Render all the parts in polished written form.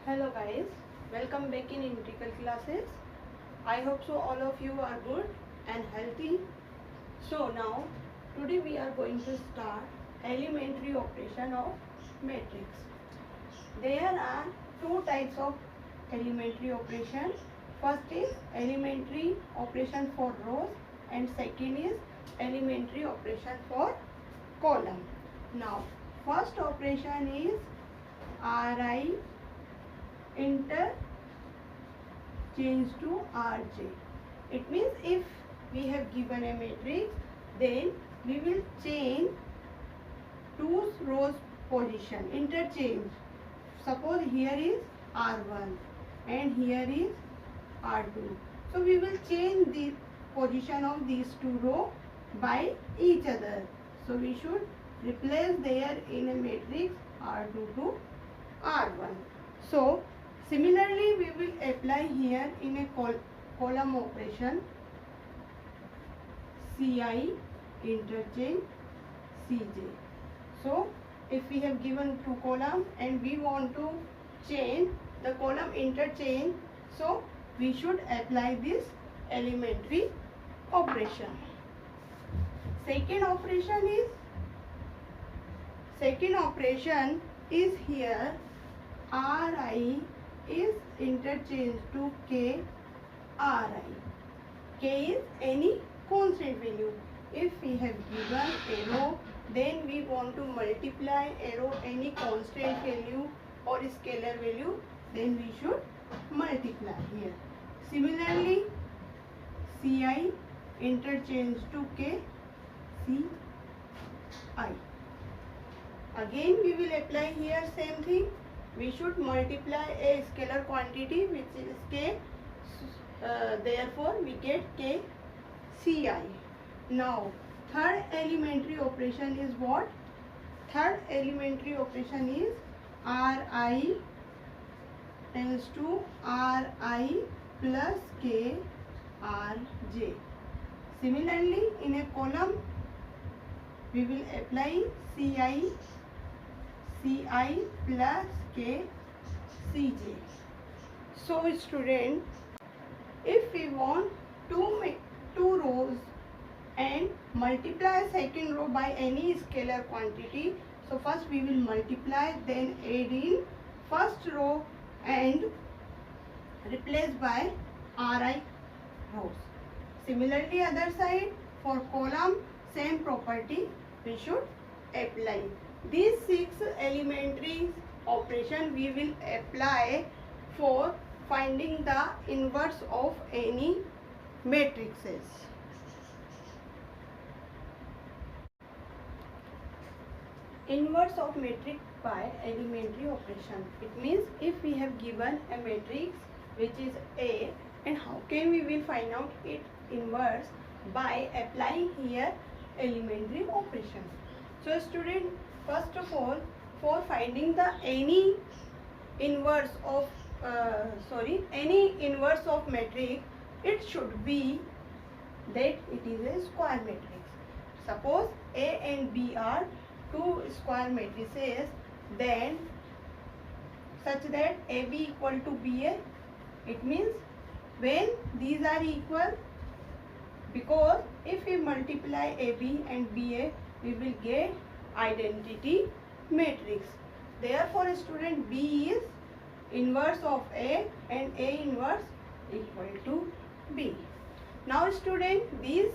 Hello guys, welcome back in integral classes. I hope so all of you are good and healthy. So now today we are going to start elementary operation of matrix. There are two types of elementary operation. First is elementary operation for rows and second is elementary operation for column. Now first operation is Ri interchange to Rj. It means if we have given a matrix, then we will change two rows position, interchange. Suppose here is R1 and here is R2. So we will change the position of these two rows by each other. So we should replace there in a matrix R2 to R1. So similarly we will apply here in a column operation Ci interchange Cj. So if we have given two columns and we want to change the column interchange, so we should apply this elementary operation. Second operation is here Ri is interchanged to K Ri. K is any constant value. If we have given arrow, then we want to multiply arrow any constant value or scalar value, then we should multiply here. Similarly, Ci interchange to K Ci. Again we will apply here same thing. We should multiply a scalar quantity which is K. Therefore we get K Ci. Now third elementary operation is what? Third elementary operation is Ri tends to Ri plus K Rj. Similarly, in a column we will apply Ci plus K Cj. So student, if we want to make two rows and multiply second row by any scalar quantity, so first we will multiply, then add in first row and replace by Ri rows. Similarly, other side for column, same property we should apply. These 6 elementary operation we will apply for finding the inverse of any matrices. Inverse of matrix by elementary operation. It means if we have given a matrix which is A, and how can we will find out its inverse? By applying here elementary operation. So student, first of all, for finding the any inverse of matrix, it should be that it is a square matrix. Suppose A and B are two square matrices, then such that AB equal to BA. It means when these are equal, because if we multiply AB and BA, we will get identity matrix. Therefore, student, B is inverse of A and A inverse equal to B. Now student, this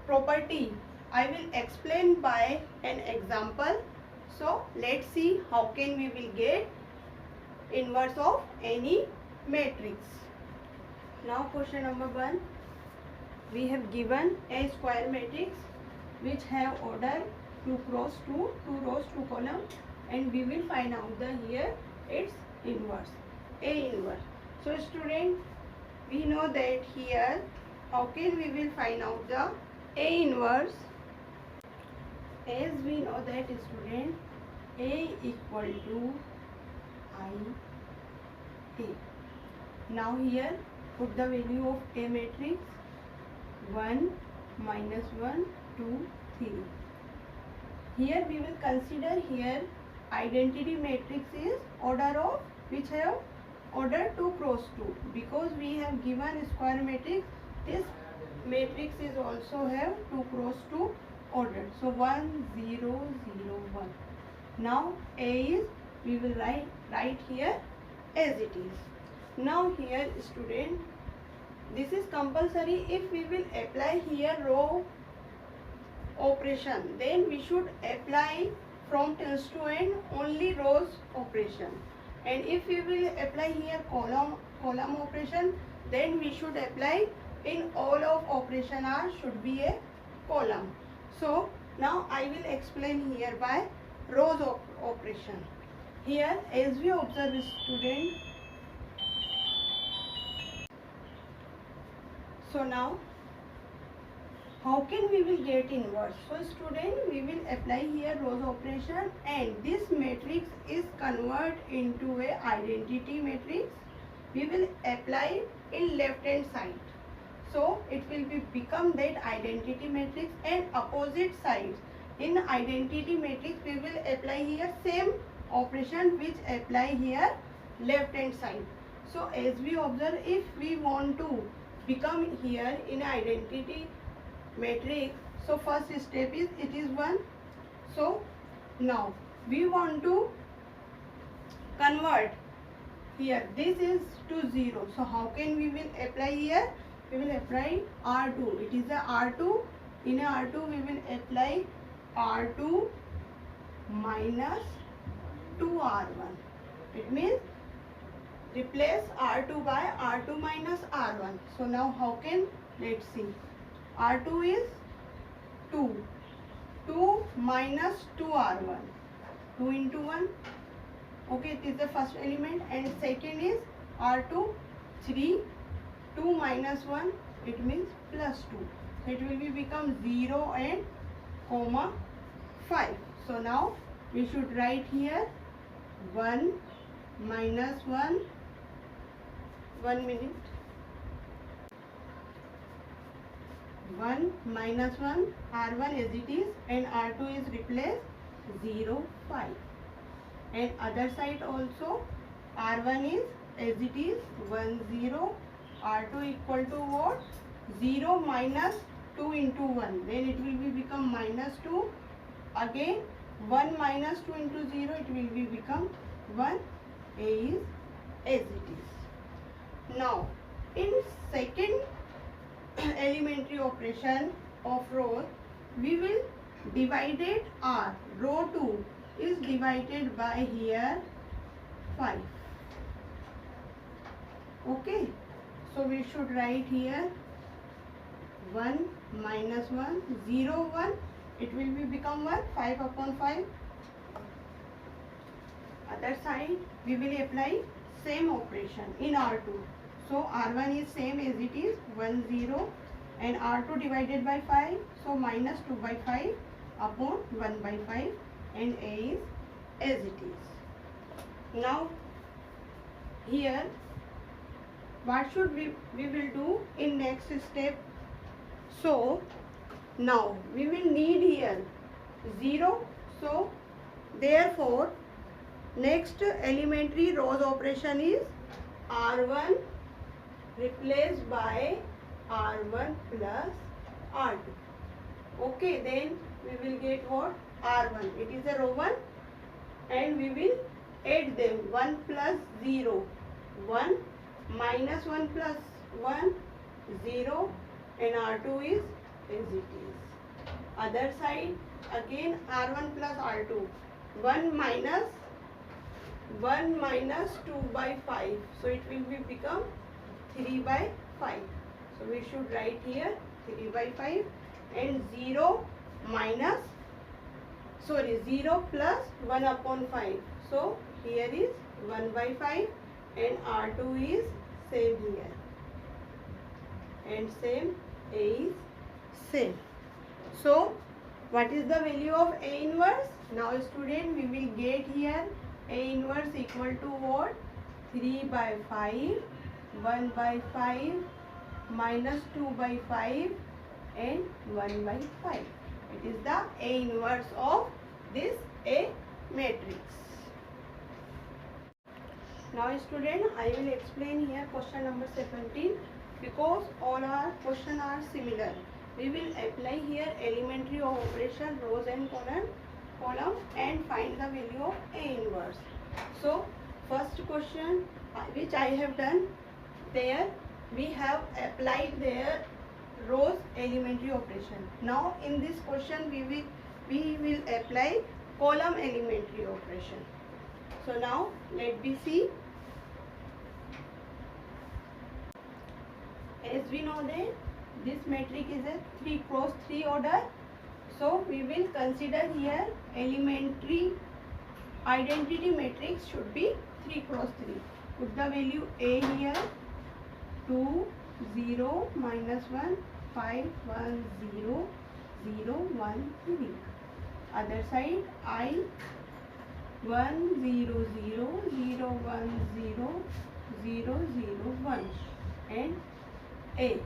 property I will explain by an example. So let's see how can we will get inverse of any matrix. Now question number 1. We have given a square matrix which have order 2 cross 2, 2 rows, 2 columns, and we will find out the here its inverse, A inverse. So student, we know that here how can we will find out the A inverse? As we know that student, A equal to I A. Now here put the value of A matrix 1, -1, 2, 3. Here we will consider here identity matrix is order of which have order 2 cross 2. Because we have given square matrix, this matrix is also have 2 cross 2 order. So 1 0 0 1. Now A is, we will write here as it is. Now here student, this is compulsory. If we will apply here row operation, then we should apply from tends to end only rows operation. And if we will apply here column operation, then we should apply in all of operation R should be a column. So now I will explain here by rows operation. Here as we observe student, so now how can we will get inverse? So student, we will apply here rows operation, and this matrix is converted into a identity matrix. We will apply in left hand side. So it will become that identity matrix, and opposite sides in identity matrix we will apply here same operation which apply here left hand side. So as we observe, if we want to become here in identity matrix, so first step is it is 1. So now we want to convert here this is to 0. So how can we will apply here? We will apply R2. It is a R2. In a R2 we will apply R2 minus 2R1. It means replace R2 by R2 minus R1. So now how can, let's see. R2 is 2. 2 minus 2R1. 2 into 1. Okay, it is the first element. And second is R2 3. 2 minus 1. It means plus 2. So it will become 0 and comma 5. So now we should write here 1 minus 1. 1 minute. 1 minus 1 R1 as it is, and R2 is replaced 0 5. And other side also R1 is as it is 1 0. R2 equal to what? 0 minus 2 into 1. Then it will become minus 2. Again 1 minus 2 into 0, it will become 1. A is as it is. Now in second elementary operation of rows, we will divided R. Row 2 is divided by here 5. Okay. So we should write here 1 minus 1, 0 1. It will become 1, 5 upon 5. Other side we will apply same operation in R2. So R1 is same as it is 1 0, and R2 divided by 5. So minus 2 by 5 upon 1 by 5, and A is as it is. Now here what should we will do in next step? So now we will need here 0. So therefore next elementary rows operation is R1 replaced by R1 plus R2. Okay, then we will get what? R1. It is a row 1, and we will add them 1 plus 0 1 minus 1 plus 1 0, and R2 is as it is. Other side again R1 plus R2. 1 minus 2 by 5. So it will become 3 by 5. So we should write here 3 by 5, and 0 plus 1 upon 5. So here is 1 by 5, and R2 is same here, and same A is same. So what is the value of A inverse? Now student, we will get here A inverse equal to what? 3 by 5, 1 by 5, minus 2 by 5, and 1 by 5. It is the A inverse of this A matrix. Now student, I will explain here question number 17. Because all our question are similar, we will apply here elementary operation rows and column and find the value of A inverse. So first question which I have done, there we have applied their rows elementary operation. Now in this question we will apply column elementary operation. So now let me see. As we know that this matrix is a 3 cross 3 order, so we will consider here elementary identity matrix should be 3 cross 3. Put the value A here, 2 0 minus 1 5 1 0 0 1 3. Other side I 1 0 0 0 1 0 0 0 1 and A.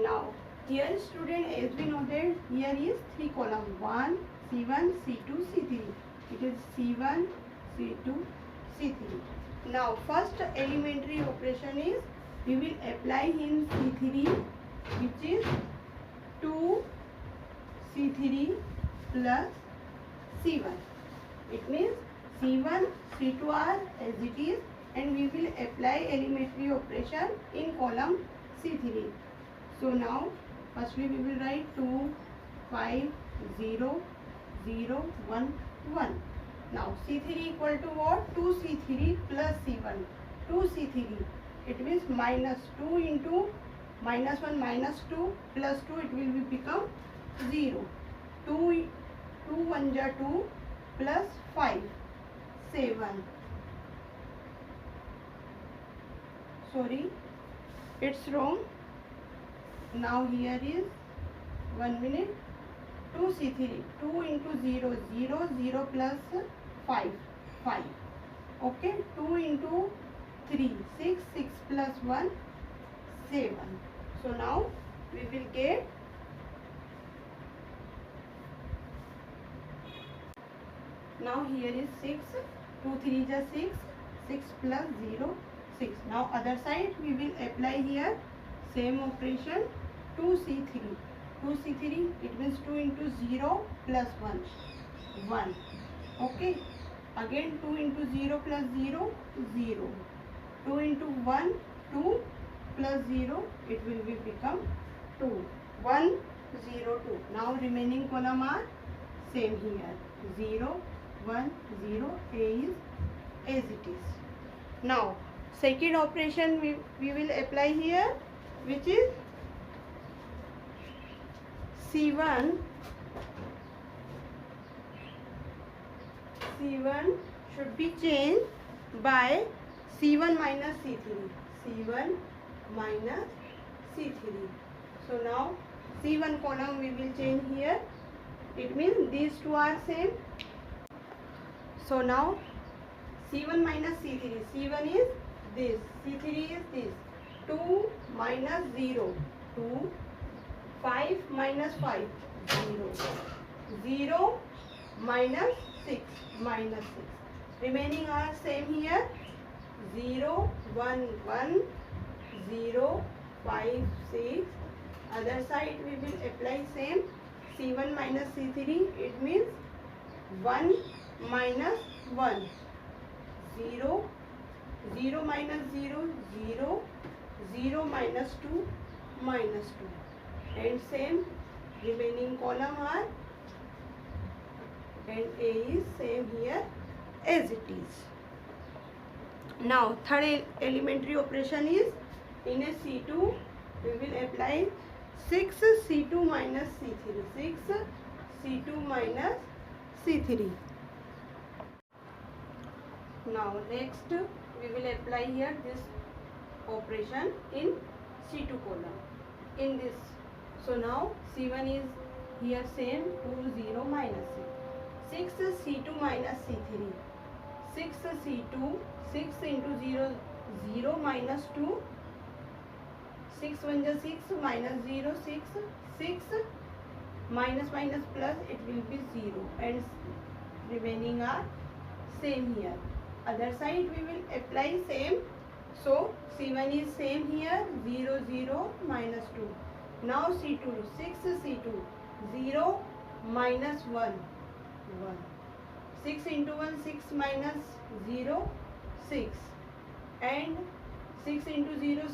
Now here student, as we know that here is 3 column, 1 C1 C2 C3. It is C1 C2 C3. Now first elementary operation is we will apply in C3, which is 2 C3 plus C1. It means C1 C2 are as it is, and we will apply elementary operation in column C3. So now firstly we will write 2 5 0 0 1 1. Now C3 equal to what? 2 C3 plus C1. 2 C3, it means minus 2 into minus 1 minus 2 plus 2, it will become 0. 2 1 ja 2 plus 5 7. Sorry, it's wrong. Now here is 1 minute. 2 C3, 2 into 0 0 0 plus 5 5. Okay, 2 into 3 6 6 plus 1 7. So now we will get now here is 6, 2 3 is 6, 6 plus 0 6. Now other side we will apply here same operation, 2C3. 2C3, it means 2 into 0 plus 1 1. Okay, again 2 into 0 plus 0 0. 2 into 1 2 plus 0, it will become 2 1 0 2. Now remaining column are same here, 0 1 0. A is as it is. Now second operation we will apply here, which is C1 should be changed by C1 minus C3. C1 minus C3. So now C1 column we will change here. It means these two are same. So now C1 minus C3. C1 is this, C3 is this. 2 minus 0, 2. 5 minus 5, 0. 0 minus 6, minus 6. Remaining are same here. 0 1 1 0 5 6. Other side we will apply same. C1 minus C3, it means 1 minus 1. 0 0 minus 0 0 0 minus 2 minus 2. And same remaining column are, and A is same here as it is. Now third elementary operation is in a C2 we will apply 6 C2 minus C3. 6 C2 minus C3. Now next we will apply here this operation in C2 column in this. So now C1 is here same, 2 0 minus 6. 6 C2 minus C3. 6 C2, 6 into 0 0 minus 2. 6 1 is 6 minus 0 6. 6 minus minus plus, it will be 0, and remaining are same here. Other side we will apply same. So C1 is same here, 0 0 minus 2. Now C2, 6 C2, 0 minus 1 1. 6 into 1, 6 minus 0 6, and 6 into 0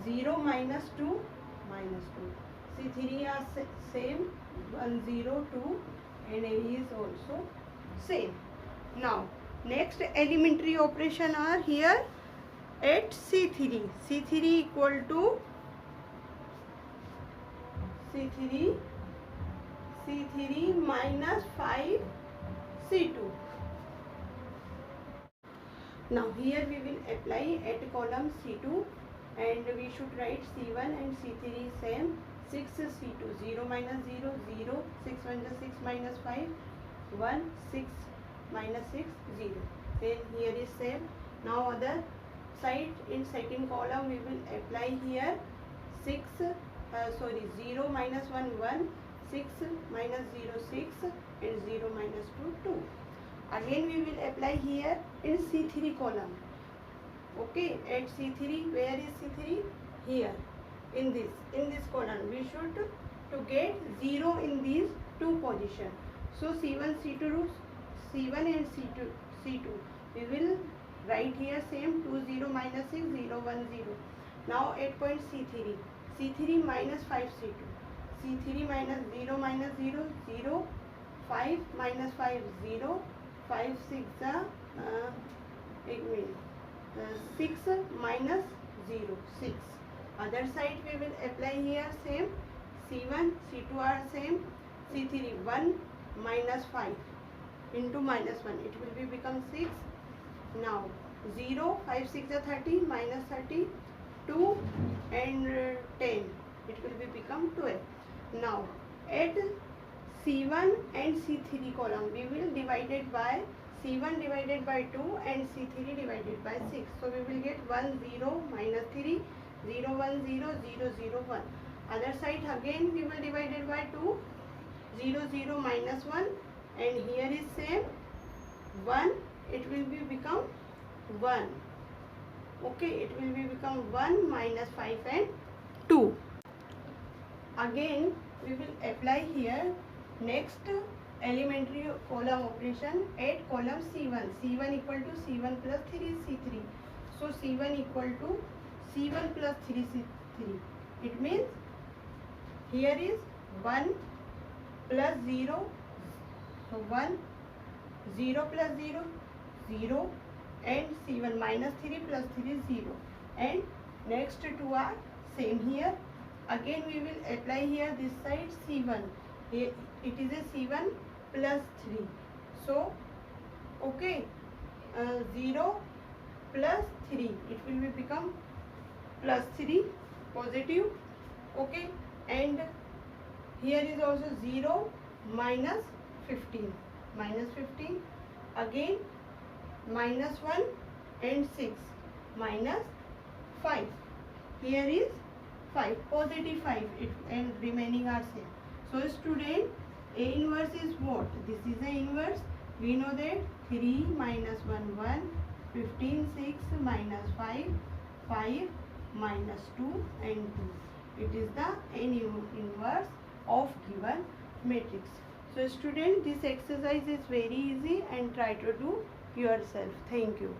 0 minus 2 minus 2. C3 are same, 1 0 2, and A is also same. Now next elementary operation are here at C3. C3 equal to C3 minus 5 C2. Now here we will apply at column C2, and we should write C1 and C3 same. 6 C2, 0 minus 0 0, 6 1 is 6 minus 5 1, 6 minus 6 0. Then here is same. Now other side in second column we will apply here 0 minus 1 1, 6 minus 0 6, and 0 minus 2 2. Again we will apply here in C3 column. Okay, at C3, where is C3? Here, in this column we should to get 0 in these two position. So C1 and C2 we will write here same, 2 0 minus 6 0 1 0. Now at point C3 minus 5 C2, C3 minus 0 minus 0 0, 5 minus 5 0, 5 6 6 minus 0 6. Other side we will apply here same. C1 C2 are same. C3 1 minus 5 into minus 1, it will be become 6. Now 0 5 6 are 30, minus 30 2, and 10, it will be become 12. Now at C1 and C3 column we will divide it by C1 divided by 2 and C3 divided by 6. So we will get 1 0 minus 3 0 1 0 0 0 1. Other side again we will divide it by 2, 0 0 minus 1, and here is same 1, it will be become 1. Okay, it will be become 1 minus 5 and 2. Again we will apply here next elementary column operation at column C1. C1 equal to C1 plus 3 C3. So C1 equal to C1 plus 3 C3. It means here is 1 plus 0. So 1, 0 plus 0, 0, and C1 minus 3 plus 3 0. And next two are same here. Again we will apply here this side C1. Here it is a C1 plus 3. So okay, 0 plus 3, it will be become plus 3 positive. Okay, and here is also 0 minus 15, again minus 1 and 6 minus 5. Here is 5, positive 5, and remaining are same. So student, A inverse is what? This is A inverse. We know that 3 minus 1 1, 15 6 minus 5 5 minus 2 and 2. It is the N inverse of given matrix. So student, this exercise is very easy and try to do yourself. Thank you.